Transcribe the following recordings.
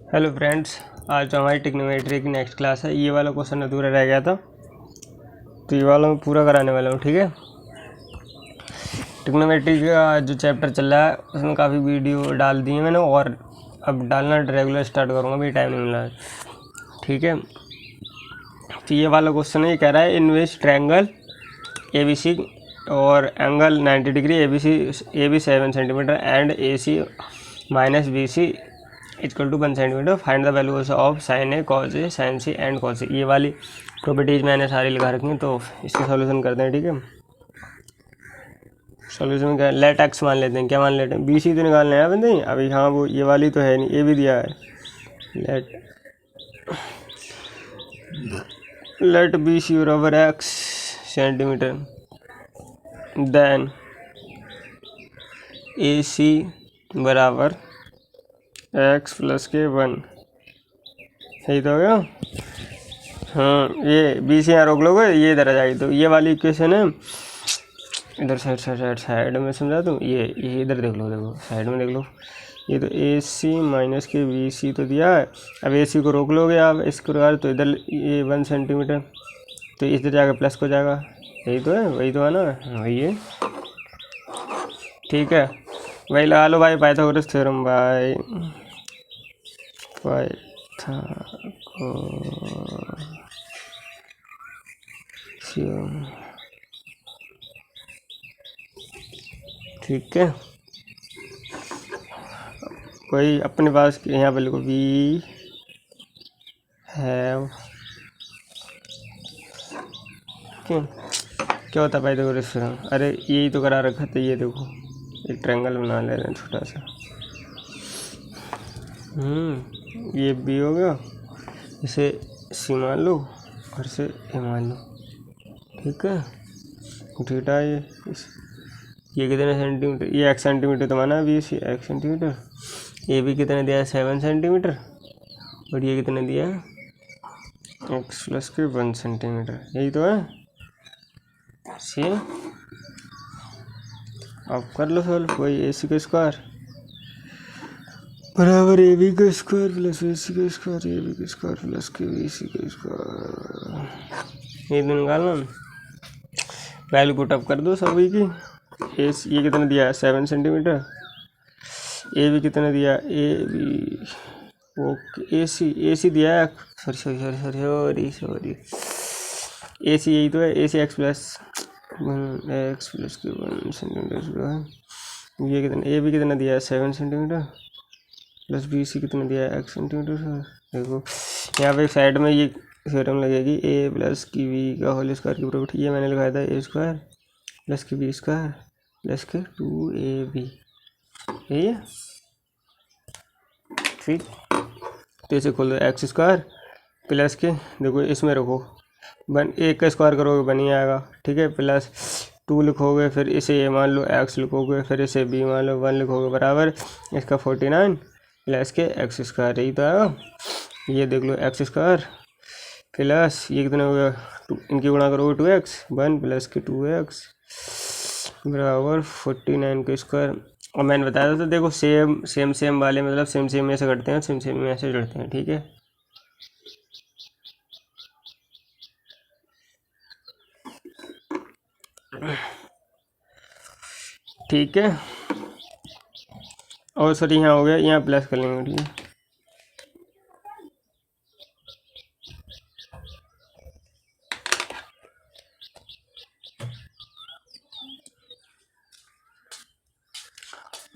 Hello friends, आज जो हमारी ट्रिग्नोमेट्री की नेक्स्ट क्लास है। ये वाला क्वेश्चन अधूरा रह गया था तो ये वाला मैं पूरा कराने वाला हूँ। ठीक है, ट्रिग्नोमेट्री का जो चैप्टर चल रहा है उसमें काफ़ी वीडियो डाल दी है मैंने और अब डालना रेगुलर स्टार्ट करूँगा, अभी टाइम नहीं मिला है। ठीक है, तो ये वाला क्वेश्चन है, ये कह रहा है इन विच ट्रायंगल ABC और angle 90 degree AB 7 centimetre and AC minus BC equal to 1 centimetre, find the values of sine A cos A sine C and cos A. ये वाली प्रॉपर्टीज मैंने सारी लिखा रखी हैं, तो इसका सॉल्यूशन करते हैं। ठीक है, सॉल्यूशन क्या, लेट एक्स मान लेते हैं। क्या मान लेते हैं? BC तो निकालना है बंदे अभी। हाँ, वो ये वाली तो है नहीं, ये भी दिया है। लेट BC बराबर x सेंटीमीटर, देन AC बराबर x प्लस के 1। सही तो हो गया। हाँ, ये BC यहाँ रोक लोगे, ये इधर आ जाएगी। तो ये वाली इक्वेशन है, इधर साइड में समझा दूँ। ये इधर देख लो, देखो साइड में देख लो। ये तो AC माइनस के BC तो दिया है। अब AC को रोक लोगे आप इस प्रकार, तो इधर ये 1 सेंटीमीटर, तो इधर जाकर प्लस को जाएगा। यही तो है, वही तो है ना, वही है। ठीक है, वही लगा लो भाई, पाइथागोरस थ्योरम भाई, ठीक है। कोई अपने पास यहाँ पे लिखो, वी हैव, क्यों क्या होता है पाइथागोरस थ्योरम? अरे यही तो करा रखा था। ये देखो, एक ट्रायंगल बना ले रहे हैं छोटा सा। ये बी हो गया, इसे सी मान लो और इसे ए मान लो। ठीक है, थीटा ये कितने सेंटीमीटर, ये x सेंटीमीटर तो माना, बी सी x सेंटीमीटर। ये भी कितने दिया है? 7 सेंटीमीटर। और ये कितने दिया है? x प्लस के 1 सेंटीमीटर। यही तो है। सी अब कर लो सॉल्व। वही AC का स्क्वायर बराबर AB का स्क्वायर प्लस AC का स्क्वायर, AB का स्क्वायर प्लस के BC का स्क्वायर। ये निकालना, वैल्यू पुट अप कर दो सभी की। ये कितने दिया है? 7 सेंटीमीटर। AB कितने दिया? AB ओके, AC दिया है, सॉरी AC यही तो है। AC x प्लस के 1 सेंटीमीटर। ये कितने, AB कितना दिया है? 7 सेंटीमीटर प्लस BC कितना दिया है? x centimetre. देखो यहाँ पे साइड में ये थ्योरम लगेगी, A प्लस की B का होल स्क्वायर की प्रॉपर्टी। ये मैंने लिखाया था A स्क्वायर प्लस के B स्क्वायर प्लस के 2AB। यही है, ठीक। तो इसे खोल दो, एक्स स्क्वायर प्लस के, देखो इसमें रखो 1, एक का स्क्वायर करोगे बन ही आएगा। ठीक है, प्लस 2 लिखोगे, फिर इसे ए मान लो, x लिखोगे, फिर इसे b मान लो, 1 लिखोगे, बराबर इसका 49 प्लस के एक्स स्क्वायर। यही तो आएगा। ये देख लो, एक्स स्क्वायर प्लस ये कितना हो गया? इनकी गुणा करोगे 2x, 1 प्लस के 2x बराबर 49 का स्क्वायर। और मैंने बताया था, तो देखो सेम वाले मतलब सेम में से करते हैं, सेम में से जोड़ते हैं। ठीक है, ठीक है। और सर यहाँ हो गया, यहाँ प्लस कर लेंगे। ठीक है,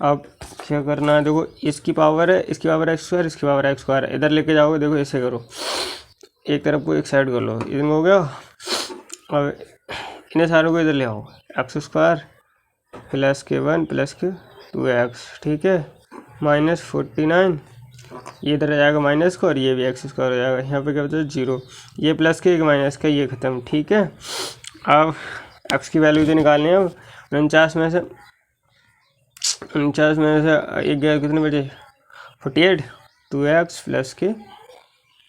अब क्या करना है? देखो इसकी पावर है, इसकी पावर x स्क्वायर, इसकी पावर x स्क्वायर, इधर लेके जाओगे। देखो ऐसे करो, एक तरफ को एक साइड कर लो, इधर हो गया। अब इन्हें सारों को इधर ले आओ, एक्स स्क्वायर प्लस के 1 प्लस के 2x। ठीक है, माइनस 49, ये इधर आ जाएगा माइनस का, और ये भी एक्स स्क्वायर हो जाएगा। यहाँ पे क्या बचा? 0। ये प्लस के, एक माइनस का, ये ख़त्म। ठीक है, अब x की वैल्यू जो निकालनी है, अब 49 में से एक गया, कितने बचे? 48। 2x प्लस के,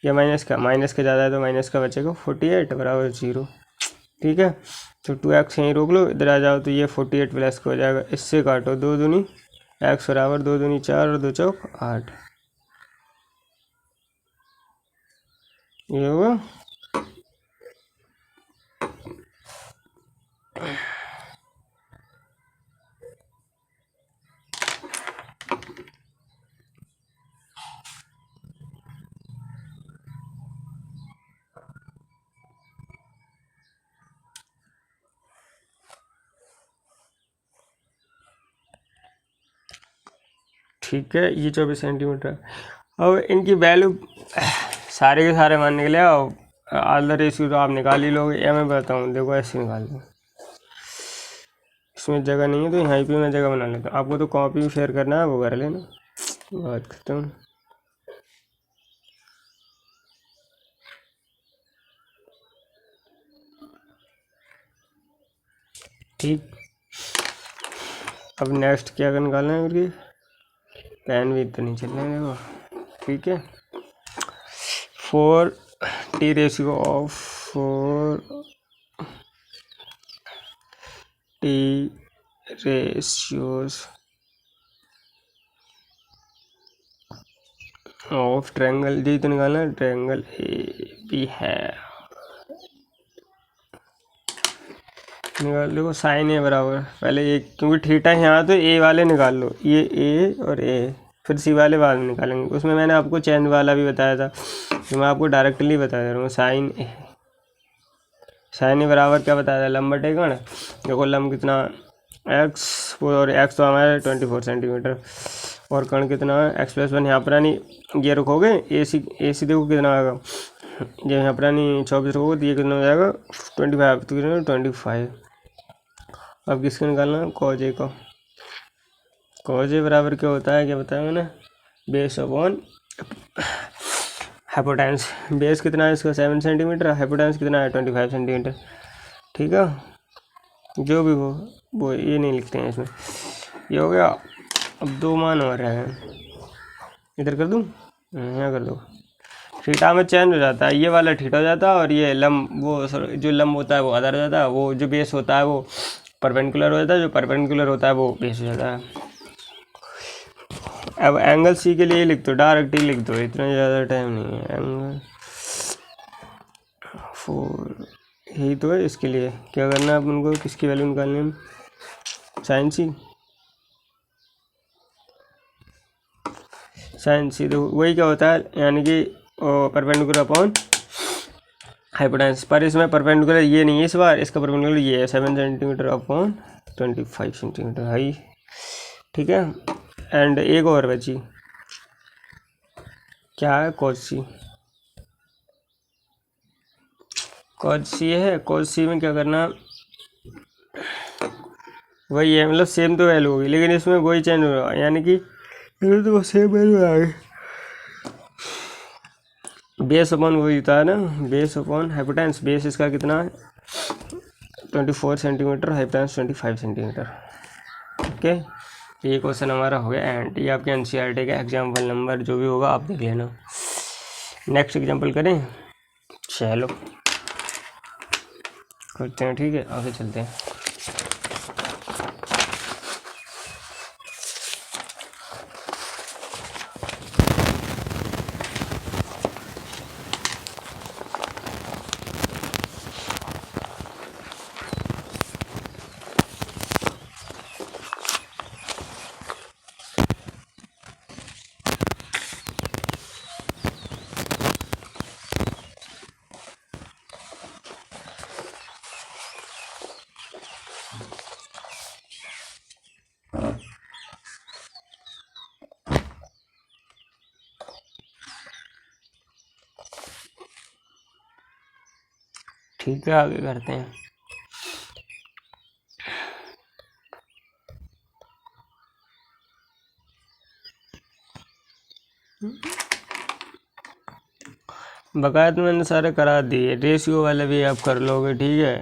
या माइनस का ज़्यादा है तो माइनस का बचेगा, 48 बराबर 0। ठीक है, तो 2x यहीं रोक लो, इधर आ जाओ, तो ये 48 प्लस का हो जाएगा। इससे काटो, 2 दूनी x बराबर 2 दूनी 4 और 2 चौक 8। ये होगा ठीक है। ये 24 सेंटीमीटर। अब इनकी वैल्यू सारे के सारे मान निकले और आधा रेशियो तो आप निकाल ही लोगे, या मैं बताऊँ? देखो ऐसे निकाल दो, इसमें जगह नहीं है तो यहाँ पे मैं जगह बना लेता हूँ। आपको तो कॉपी शेयर करना है वो कर लेना, बात खत्म। ठीक, अब नेक्स्ट क्या निकालना है फिर? पेन भी तो नहीं चल रहे देखो। ठीक है, 4t ratio of 4t ratios of triangle, जी तो निकालना है, ट्रायंगल ए बी है। निकाल देखो, साइन ए बराबर पहले ए, क्योंकि थीटा यहाँ तो ए वाले निकाल लो, ये ए और ए, फिर सी वाले बाद में निकालेंगे। उसमें मैंने आपको चेंज वाला भी बताया था, तो मैं आपको डायरेक्टली बता दे रहा हूँ। साइन ए, साइन ए बराबर क्या बताया था? लंब बटे कण। देखो लंब कितना एक्स, और एक्स तो हमारा 24 सेंटीमीटर, और कण कितना है x+1। यहाँ पर नहीं ये रखोगे, ए सी देखो कितना आएगा, ये यहाँ पर नहीं 24 रखोगे तो ये कितना हो जाएगा 25, तो कितना 25। अब किसका निकालना है? कॉज ए का। कॉज ए बराबर क्या होता है, क्या बताया मैंने? Base upon hypotenuse. बेस कितना है इसका 7 सेंटीमीटर, हाइपोटेन्यूज कितना है 25 सेंटीमीटर। ठीक है, जो भी हो वो ये नहीं लिखते हैं इसमें। ये हो गया। अब दो मान हो रहे हैं, इधर कर दूँ, यहाँ कर दो। थीटा में चेंज हो जाता है, ये वाला थीटा हो जाता है, और ये लंब वो जो लंब होता है वो अदर हो जाता है, वो जो बेस होता है वो परपेंडिकुलर हो जाता है, जो परपेंडिकुलर होता है वो बेस हो जाता है। अब एंगल सी के लिए लिख दो, डायरेक्ट ही लिख दो, इतना ज़्यादा टाइम नहीं है। एंगल 4 यही तो है। इसके लिए क्या करना है अपन को, किसकी वैल्यू निकालनी है? साइन सी। साइन सी देखो वही क्या होता है, यानी कि परपेंडिकुलर अपॉन हाइपोटेन्यूज। पर इसमें परपेंडिकुलर ये नहीं है इस बार, इसका परपेंडिकुलर ये है 7 सेंटीमीटर अपॉन 25 सेंटीमीटर हाई। ठीक है, एंड एक और बची, क्या है? कॉस सी। कॉस सी है, कॉस सी में क्या करना, वही है, मतलब सेम तो वैल्यू होगी, लेकिन इसमें वही चेंज होगा, यानी कि तो सेम वैल्यू आ गई। बेस अपॉन वही होता है ना, बेस अपॉन हाइपोटेन्यूज। बेस इसका कितना है 24 सेंटीमीटर, हाइपोटेन्यूज 25 सेंटीमीटर। ओके, ये क्वेश्चन हमारा हो गया एंड। ये आपके एनसीईआरटी का एग्जाम्पल नंबर जो भी होगा आप देख लेना। नेक्स्ट एग्जाम्पल करें, चलो करते हैं। ठीक है, आगे चलते हैं। ठीक है, आगे करते हैं। बकाया तो मैंने सारे करा दिए, रेशियो वाले भी आप कर लोगे। ठीक है,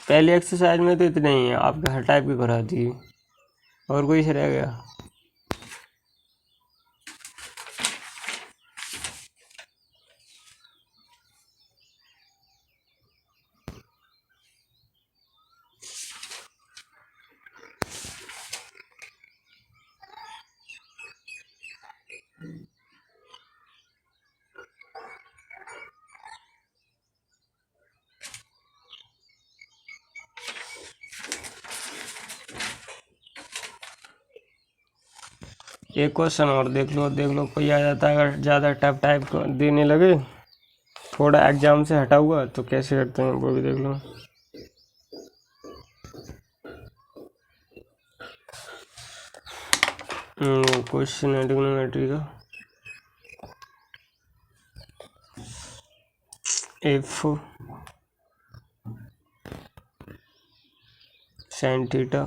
पहली एक्सरसाइज में तो इतने ही है, आपके हर टाइप की करा दिए, और कोई से रह गया? एक क्वेश्चन और देख लो कोई आ जाता है। अगर ज़्यादा टफ टाइप को देने लगे, थोड़ा एग्जाम से हटा हुआ, तो कैसे करते हैं वो भी देख लो। क्वेश्चन है ट्रिग्नोमेट्री का। If sine theta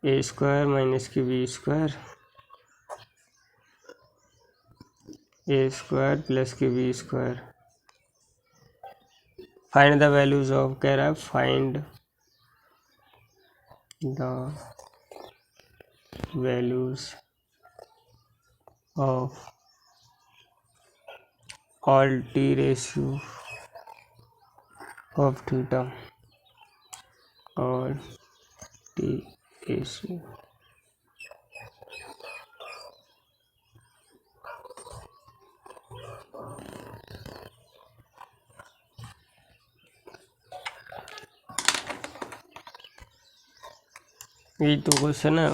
A square minus के B square A square plus के B square. Find the values of, कह रहा है find the values of all T ratio of theta, all T ratio. यही तो question है,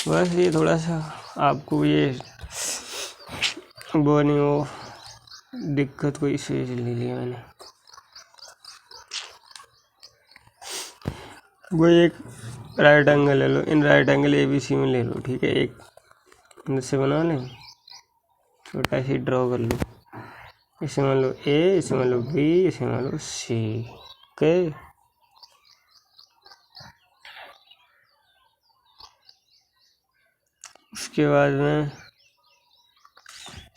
बस ये थोड़ा सा आपको ये वो नहीं हो दिक्कत कोई से ले लिया मैंने। वो एक राइट एंगल ले लो, इन राइट एंगल ABC में ले लो, ठीक है। एक से बना लें, छोटा सी ड्रॉ कर लो। इसे मान लो A, इसे मान लो B, इसे मान लो C, ओके। उसके बाद में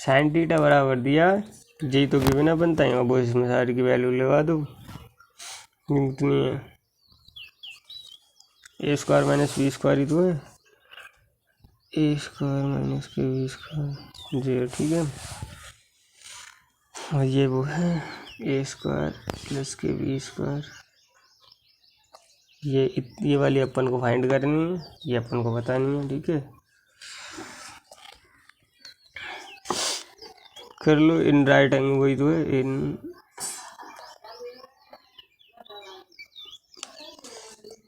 साइन थीटा बराबर दिया, जी तो गिवन है बनता है, अब इसमें सारी की वैल्यू लगा दो। कितनी है, ए स्क्वायर माइनस बी स्क्वायर ही तो है, ए स्क्वायर माइनस के बी स्क्वायर जी, ठीक है। और ये वो है ए स्क्वायर प्लस के बी स्क्वायर। ये वाली अपन को फाइंड करनी है, ये अपन को बतानी है, ठीक है। कर लो इन राइट एंगल, वही तो है, इन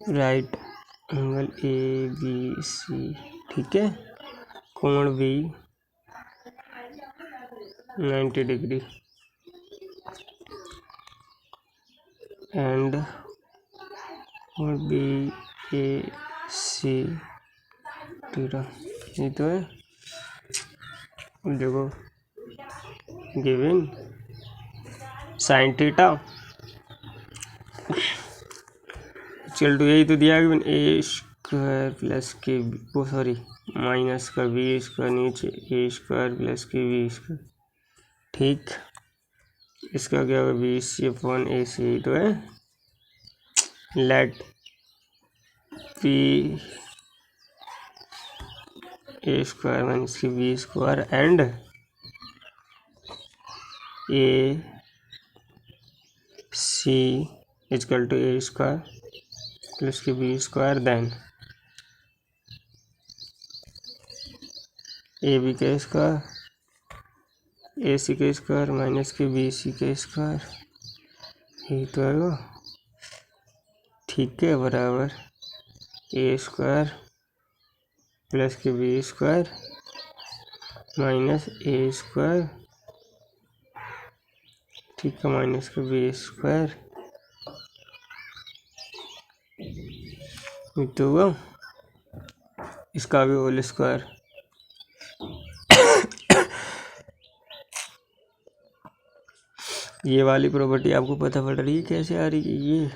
राइट एंगल ABC, ठीक है। कोण B 90 degree and BAC theta, ये तो है। देखो गिवन साइन थीटा चल टू, यही तो दिया given A square plus K, वो सॉरी माइनस का बी स्क्वायर, नीचे ए स्क्वायर प्लस के बी स्क्वायर, ठीक। इसका क्या होगा, BC/AC तो है। Let P A square minus के B square and AC equal to A square plus के बी स्क्वायर, देन AB का स्क्वायर AC का स्क्वायर माइनस के BC का स्क्वायर, यही तो है वो, ठीक है। बराबर ए स्क्वायर प्लस के B square minus A square, ठीक है, माइनस का बी स्क्वायर, तो हुआ। इसका भी होल स्क्वायर। ये वाली प्रॉपर्टी आपको पता पड़ रही है कैसे आ रही है, ये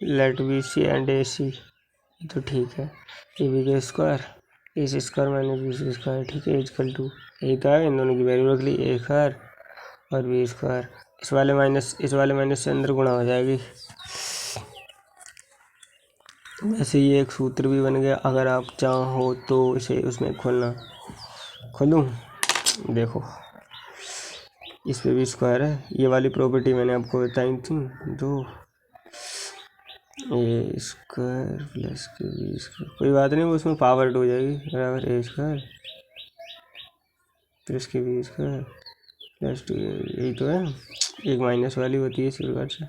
लेट BC एंड AC, तो ठीक है। AB का square AC square minus BC square, ठीक है, इक्वल टू, यही तो है। इन दोनों की वैल्यू रख ली, ए स्क्वायर और बी स्क्वायर। इस वाले माइनस से अंदर गुणा हो जाएगी। वैसे ये एक सूत्र भी बन गया, अगर आप चाहो तो इसे उसमें खोलूँ, देखो इस पे भी स्क्वायर है। ये वाली प्रॉपर्टी मैंने आपको बताई थी, दो ए स्क्वायर प्लस के बी स्क्वायर, कोई बात नहीं, वो उसमें पावर 2 हो जाएगी, बराबर ए स्क्वायर फिर इसकी बी स्क्वायर प्लस 2, यही तो है, एक माइनस वाली होती है इसी प्रकार से,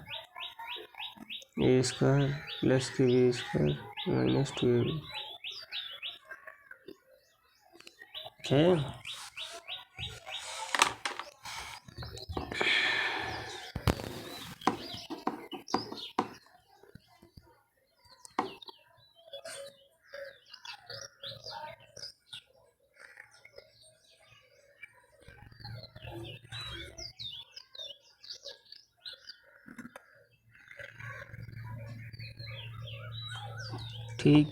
ए स्क्वायर प्लस की B square minus 2ab। Okay, ठीक।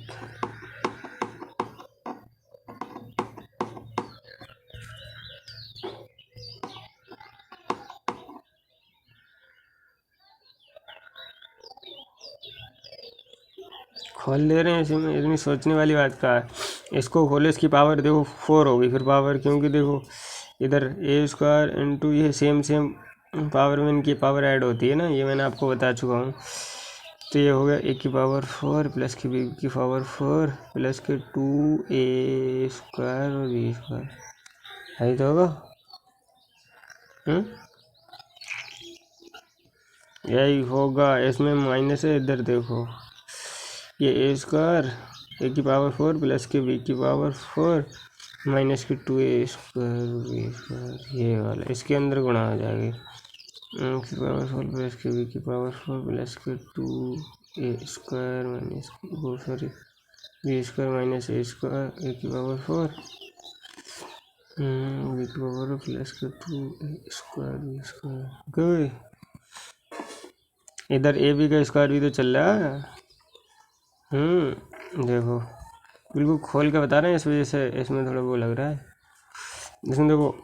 खोल ले रहे हैं, इसमें इतनी सोचने वाली बात का है। इसको खोले, इसकी पावर देखो 4 होगी, फिर पावर, क्योंकि देखो इधर ए स्क्वायर इंटू ये सेम पावर में इनकी पावर ऐड होती है ना, ये मैंने आपको बता चुका हूँ। तो ये हो गया ए की पावर 4 प्लस की बी की power 4 plus K 2a square और बी स्क्वायर, है तो होगा। यही होगा, इसमें माइनस है, इधर देखो ये ए स्क्वायर ए की पावर 4 प्लस के बी की पावर 4 माइनस की 2a स्क्वायर बी स्क्वायर, ये वाला इसके अंदर गुणा हो जाएगी, ए की पावर 4 प्लस के बी की power 4 plus K 2a square minus sorry B square minus A square A की पावर 4 बी की power plus K 2a square B square. इधर ए बी का स्क्वायर भी तो चल रहा है। देखो बिल्कुल खोल के बता रहे हैं, इस वजह से इसमें थोड़ा वो लग रहा है। इसमें देखो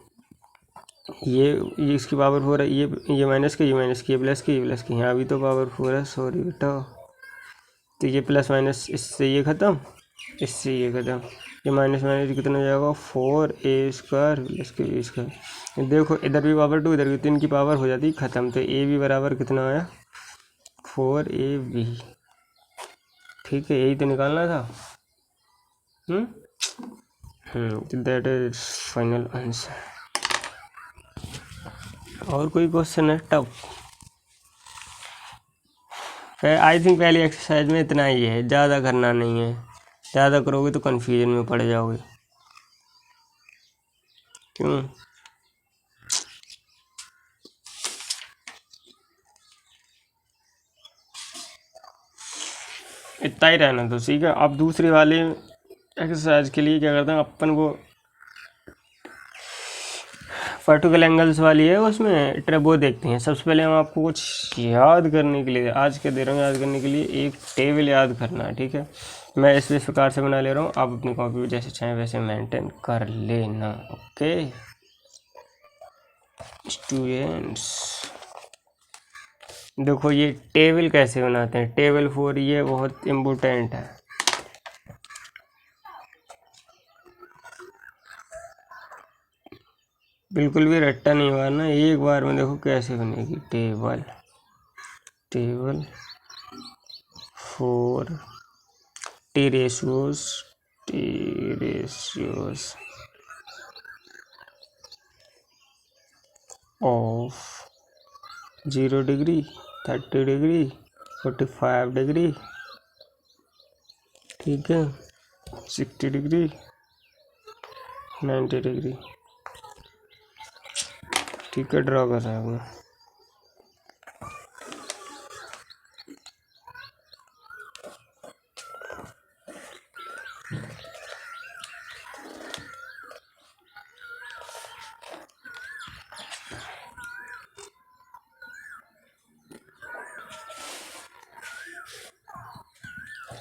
ये इसकी पावर 4 है, ये माइनस के, ये माइनस की, ये प्लस की, ये प्लस की, यहाँ भी तो पावर 4 है, सॉरी बेटा। तो ये प्लस माइनस, इससे ये ख़त्म, इससे ये ख़त्म, ये माइनस माइनस कितना हो जाएगा 4a स्क्वायर प्लस के बी स्क्वायर। देखो इधर भी पावर 2, इधर भी 3 की पावर हो जाती ख़त्म, तो ए भी बराबर कितना आया 4ab। ठीक है, यही तो निकालना था। That is final answer. और कोई क्वेश्चन है टफ? आई थिंक पहली एक्सरसाइज में इतना ही है, ज़्यादा करना नहीं है, ज़्यादा करोगे तो कन्फ्यूजन में पड़ जाओगे। क्यों? इतना ही रहना तो ठीक है। अब दूसरी वाली एक्सरसाइज के लिए क्या करते हैं अपन को, वर्टिकल एंगल्स वाली है, उसमें वो देखते हैं। सबसे पहले हम आपको कुछ याद करने के लिए आज के दे रहा हूँ, याद करने के लिए एक टेबल याद करना है। ठीक है, मैं इस प्रकार से बना ले रहा हूँ, आप अपनी कॉपी में जैसे चाहें वैसे मेंटेन कर लेना। ओके स्टूडेंट्स, देखो ये टेबल कैसे बनाते हैं, टेबल 4 ये बहुत इम्पोर्टेंट है। बिल्कुल भी रट्टा नहीं मारना, एक बार में देखो कैसे बनेगी table 4 T ratios of 0 degree 30 degree 45 degree, ठीक है, 60 डिग्री 90 डिग्री। ठीक है, ड्रॉ कर रहा हूँ।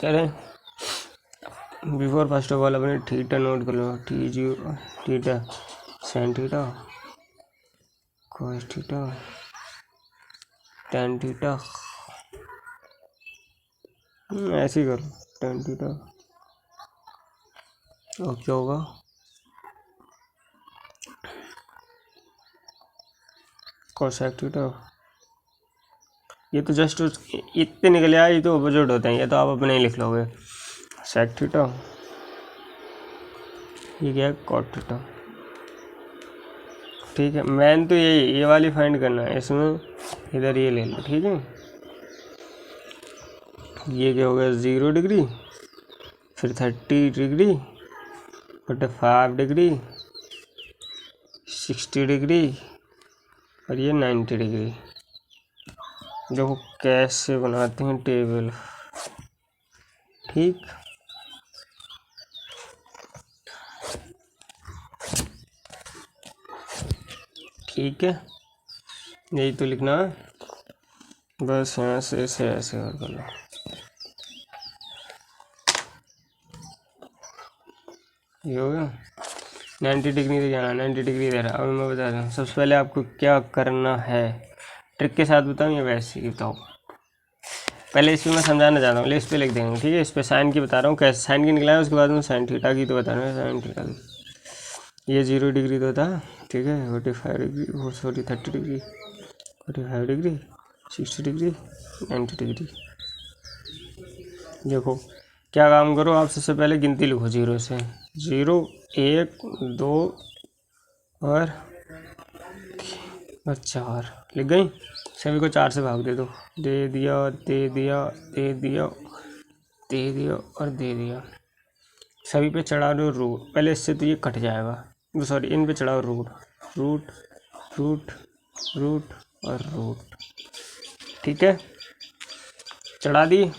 कह रहे बिफोर फर्स्ट ऑफ ऑल अपने थीटा नोट कर लो, theta sine theta cos theta tan theta, ऐसे ही करो tan थीटा, और क्या होगा cosec थीटा। ये तो जस्ट इतने निकले आए, ये तो अपोजिट होते हैं, ये तो आप अपने ही लिख लोगे। sec थीटा, ये क्या है cot थीटा। ठीक है, मैन तो यही ये वाली फाइंड करना है, इसमें इधर ये ले लो। ठीक है, ये क्या हो गया 0 डिग्री, फिर 30 डिग्री, 45 डिग्री, 60 डिग्री और ये 90 डिग्री। देखो कैसे बनाते हैं टेबल। ठीक, ठीक है, यही तो लिखना है बस, ऐसे ऐसे ऐसे और कर लो। ये हो गया 90 डिग्री दे जाना, 90 डिग्री दे रहा। अभी मैं बता रहा हूँ सबसे पहले आपको क्या करना है, ट्रिक के साथ बताऊँ या वैसे ही बताऊँ? पहले इस पर मैं समझाना चाहता हूँ, इस पर लिख देंगे। ठीक है, इस पर साइन की बता रहा हूँ, कैसे साइन की निकला है, उसके बाद में साइन थीटा की तो बता रहा हूँ, साइन थीटा की। ये 0 डिग्री तो था। ठीक है, 45 degree, sorry 30 degree, 45 degree, 60 degree, 90 degree. देखो क्या काम करो, आप सबसे पहले गिनती लिखो 0 से। 0, 1, 2 और 4 लिख गई। सभी को 4 से भाग दे दो। दे दिया, दे दिया, दे दिया, दे दिया और दे दिया। सभी पे चढ़ा दो रूट, पहले इससे तो ये कट जाएगा, सॉरी इन पे चढ़ाओ रूट, रूट, रूट, रूट और रूट। ठीक है, चढ़ा दी।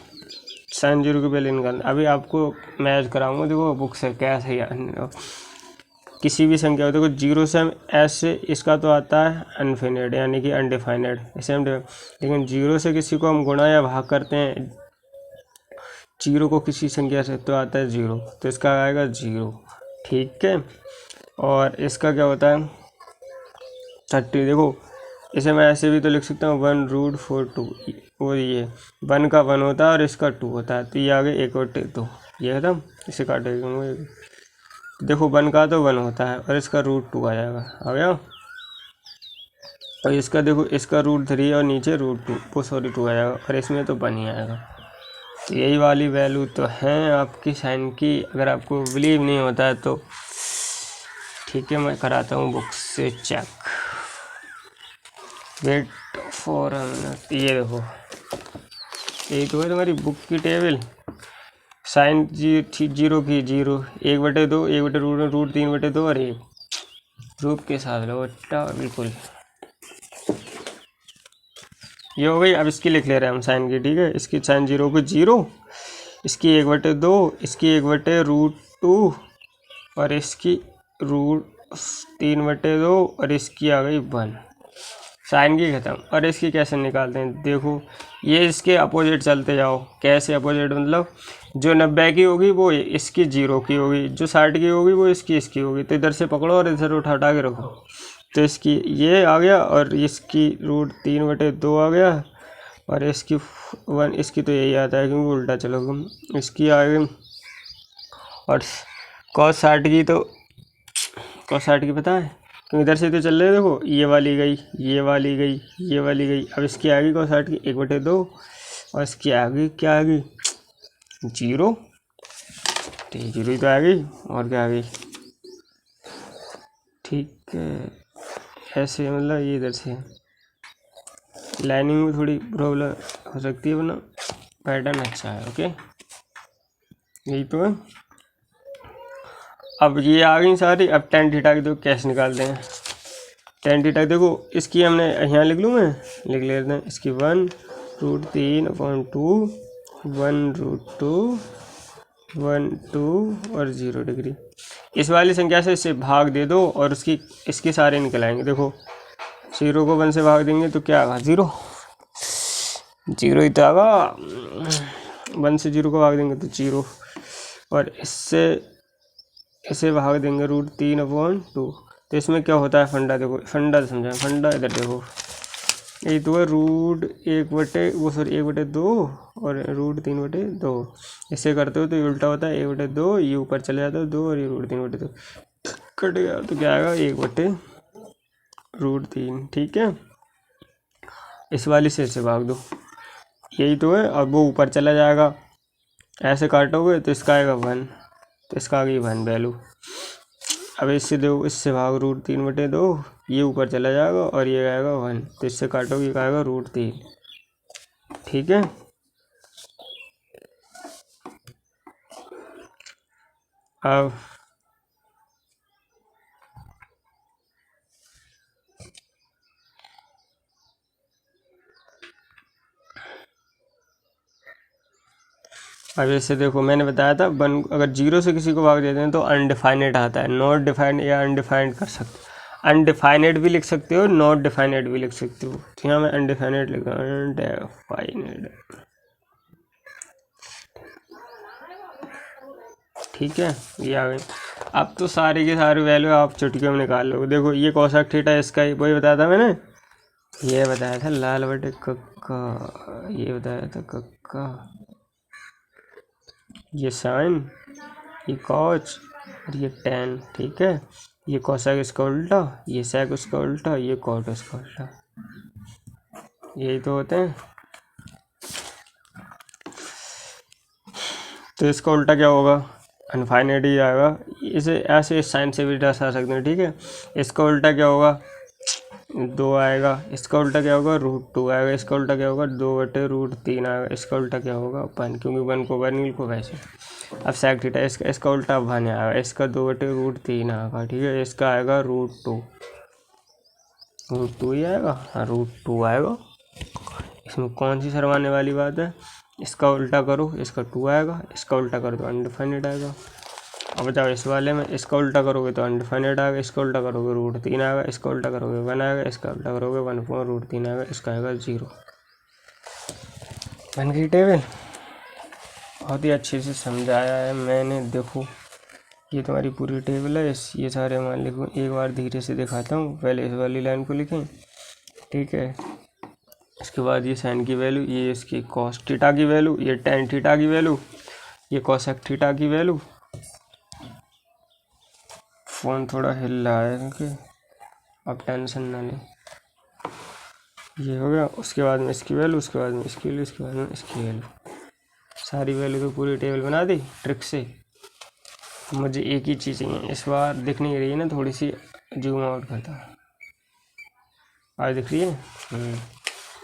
साइन 0 के पहले निकालना। अभी आपको मैच कराऊंगा, देखो बुक से कैसे किसी भी संख्या हो। देखो 0 से हम ऐसे, इसका तो आता है अनफिनिट यानी कि अनडिफाइनेड, इसे हम, लेकिन 0 से किसी को हम गुणा या भाग करते हैं, 0 को किसी संख्या से तो आता है 0, तो इसका आएगा 0। ठीक है, और इसका क्या होता है 30। देखो इसे मैं ऐसे भी तो लिख सकता हूँ 1√42, और ये 1 का 1 होता है और इसका 2 होता है, तो ये आगे 1/2 ये खत्म। इसे काटेंगे, देखो 1 का तो 1 होता है और इसका √2 आ जाएगा, आ गया। और इसका देखो, इसका √3 और नीचे √2, वो सॉरी 2 आ जाएगा, और इसमें तो 1 ही आएगा। तो यही वाली वैल्यू तो है आपकी साइन की। अगर आपको बिलीव नहीं होता है तो ठीक है, मैं कराता हूँ बुक से check, wait for a minute. ये देखो, यही तो है तुम्हारी बुक की टेबल। साइन 0 की 0, 1/2, 1/√3/2 और 1 रूप के साथ लो बट्टा, बिल्कुल ये हो गई। अब इसकी लिख ले रहे हैं हम साइन की। ठीक है, इसकी साइन 0 को 0, इसकी 1/2, इसकी 1/√2 और इसकी √3/2 और इसकी आ गई 1। साइन की खत्म। और इसकी कैसे निकालते हैं, देखो ये इसके अपोजिट चलते जाओ। कैसे अपोजिट, मतलब जो 90 की होगी वो इसकी 0 की होगी, जो 60 की होगी वो इसकी होगी। तो इधर से पकड़ो और इधर उठा के रखो, तो इसकी ये आ गया और इसकी √3/2 आ गया, और इसकी 1, इसकी तो यही आता है क्योंकि उल्टा चलोगे, इसकी आ गई। और cos 60 की, तो cos 60 की पता है क्योंकि इधर से तो चल रहे, देखो ये वाली गई, ये वाली गई, ये वाली गई। अब इसकी आ गई cos 60 की 1/2, और इसकी आ गई, क्या आ गई 0, तो 0 ही तो आ गई, और क्या आ गई। ठीक है, ऐसे मतलब ये इधर से लाइनिंग में थोड़ी प्रॉब्लम हो सकती है, वरना पैटर्न अच्छा है। ओके, यही तो है। अब ये आ गई सारी। अब tan थीटा की तो कैसे निकालते हैं। tan थीटा देखो, इसकी हमने यहाँ लिख लूँ, मैं लिख लेते हैं इसकी 1√3/2, 1√2, 1, 2 और 0 डिग्री। इस वाली संख्या से इसे भाग दे दो और इसके सारे निकल आएंगे। देखो 0 को 1 से भाग देंगे तो क्या आगा 0, 0 ही तो आगा। 1 से 0 को भाग देंगे तो 0, और इसे भाग देंगे √3/2। तो इसमें क्या होता है फंडा, देखो फंडा समझा, फंडा इधर देखो, यही तो है √1/2 और √3/2। इसे करते हो तो ये उल्टा होता है 1/2, ये ऊपर चले जाता है 2 और ये √3/2 कट गया, तो क्या आएगा 1/√3। ठीक है, इस वाली से इसे भाग दो, यही तो है। अब वो ऊपर चला जाएगा, ऐसे काटोगे तो इसका आएगा 1, तो इसका आ गई 1 वैल्यू। अब इससे दो, इससे भाग √3/2, ये ऊपर चला जाएगा और ये आएगा 1, तो इससे काटोगे ये आएगा √3। ठीक है, अब ऐसे देखो मैंने बताया था अगर 0 से किसी को भाग देते हैं तो अनडिफाइनेड आता है, नॉट डिफाइंड या अनडिफाइंड कर सकते, अनडिफाइनेड भी लिख सकते हो, नॉट डिफाइनेड भी लिख सकते हो। तो यहाँ मैं अनडिफाइनेड लिख रहा हूँ, अनडिफाइनेड। ठीक है, ये आ गई। अब तो सारे के सारे वैल्यू आप चुटकियों में निकाल लो। देखो ये कोसेक थीटा, इसका वही बताया था मैंने, ये बताया था लाल बटे कक्का, ये बताया था कक्का, ये साइन, ये कॉस और ये tan। ठीक है, ये कोसेक इसका उल्टा, ये सेक उसका उल्टा, ये कॉट उसका उल्टा, यही तो होते हैं। तो इसका उल्टा क्या होगा, अनफाइनाइट ही आएगा। इसे ऐसे साइन से भी दर्शा सकते हैं। ठीक है, इसका उल्टा क्या होगा, 2 आएगा, इसका उल्टा क्या होगा, √2 आएगा, इसका उल्टा क्या होगा, 2/√3 आएगा, इसका उल्टा क्या होगा 1, क्योंकि 1 को 1 को वैसे। अब सेक थीटा, इसका उल्टा 1 आएगा, इसका 2/√3 आएगा। ठीक है, इसका आएगा √2 ही आएगा, हाँ √2 आएगा। इसमें कौन सी शर्माने वाली बात है, इसका उल्टा करो, इसका 2 आएगा, इसका उल्टा करो तो अनडिफाइनेड आएगा। अब बताओ इस वाले में इसका उल्टा करोगे तो अनडिफाइनेड आएगा, इसका उल्टा करोगे √3 आएगा, इसका उल्टा करोगे 1 आएगा, इसका उल्टा करोगे 1/√3 आएगा, इसका आएगा 0। बन गई टेबल, बहुत ही अच्छे से समझाया है मैंने। देखो ये तुम्हारी पूरी टेबल है, ये सारे मान लिखो। एक बार धीरे से दिखाता हूँ, पहले इस वाली लाइन को लिखें। ठीक है, इसके बाद ये साइन की वैल्यू, ये इसकी कॉस थीटा की वैल्यू, ये tan थीटा की वैल्यू, ये कोसेक थीटा की वैल्यू। फ़ोन थोड़ा हिल रहा है क्योंकि, अब टेंशन ना लें। ये हो गया, उसके बाद में इसकी वैल्यू, उसके बाद में इसकी वैल्यू, इसके बाद में इसकी वैल्यू, सारी वैल्यू तो पूरी टेबल बना दी ट्रिक से। मुझे एक ही चीज़ चाहिए, इस बार दिख नहीं रही है ना, थोड़ी सी जूम आउट करता, आज दिख रही है।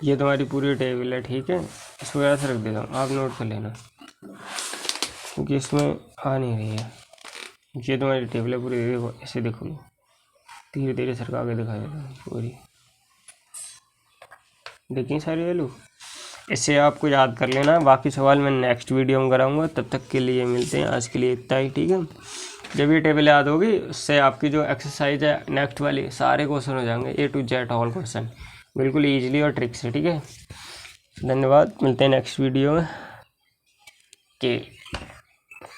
ये तुम्हारी पूरी टेबल है। ठीक है, इसको ऐसे रख देता हूँ, आप नोट कर लेना, क्योंकि इसमें आ नहीं रही है। ये तुम्हारी टेबल है पूरी, देखो ऐसे देखो, धीरे धीरे सरका के दिखा देता हूँ पूरी, देखिए सारी वैल्यू। इससे आपको याद कर लेना, बाकी सवाल मैं नेक्स्ट वीडियो में कराऊंगा। तब तक के लिए मिलते हैं, आज के लिए इतना ही। ठीक है, जब ये टेबल याद होगी उससे आपकी जो एक्सरसाइज है नेक्स्ट वाली, सारे क्वेश्चन हो जाएंगे A to Z all question, बिल्कुल ईजिली और ट्रिक से। ठीक है, धन्यवाद, मिलते हैं नेक्स्ट वीडियो में के।